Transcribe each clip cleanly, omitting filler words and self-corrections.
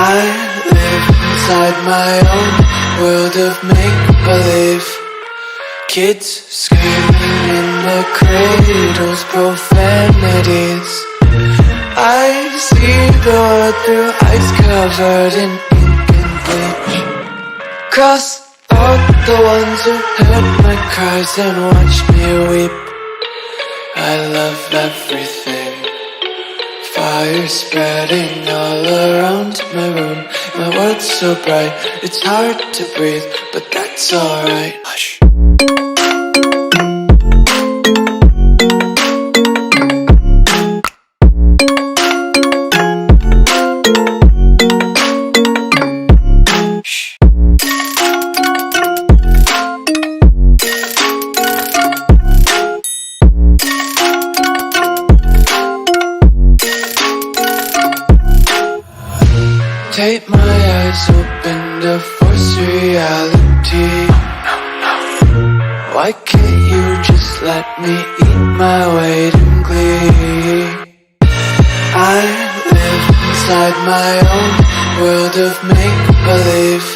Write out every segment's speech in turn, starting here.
I live inside my own world of make-believe. Kids screaming in their cradles, profanities. I see the world through ice covered in ink and bleach. Cross out the ones who heard my cries and watched me weep. I love everything. Fire spreading all around my room. My world's so bright, it's hard to breathe, but that's alright. Hush. Tape my eyes open to force reality. Why can't you just let me eat my weight in glee? I live inside my own world of make-believe.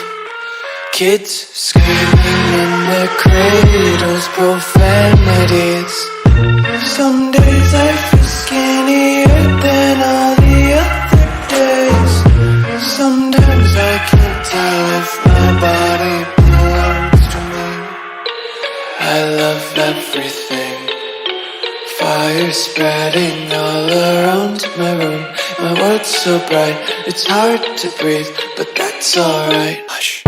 Kids screaming in their cradles, profanities. Some days I feel skinnier than all the other days. Sometimes I can't tell if my body belongs to me. I love everything. Fire spreading all around my room. My world's so bright, it's hard to breathe, but that's alright. Hush.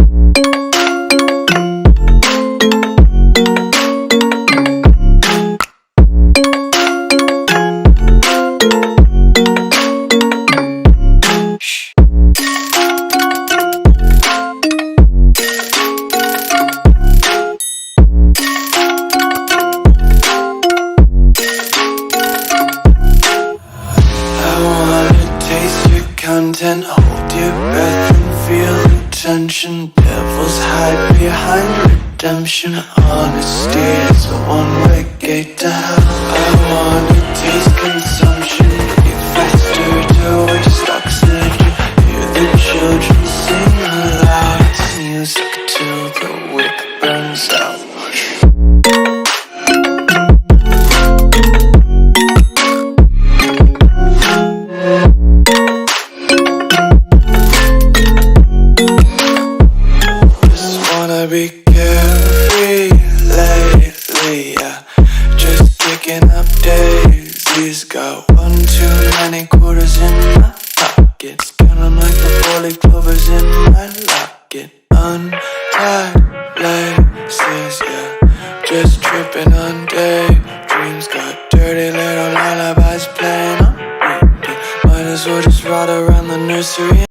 Content, hold your breath and feel the tension. Devils hide behind redemption. Honesty is a one-way gate to hell. I wanna taste consumption. Breathe faster to waste oxygen. Hear the children sing aloud. It's music till the wick burns out. Be carefree lately, yeah. Just picking up daisies. Got one too many quarters in my pockets. Counting like the 4-leaf clovers in my locket. Untied laces, yeah. Just tripping on daydreams. Got dirty little lullabies playing on repeat. Might as well just ride around the nursery.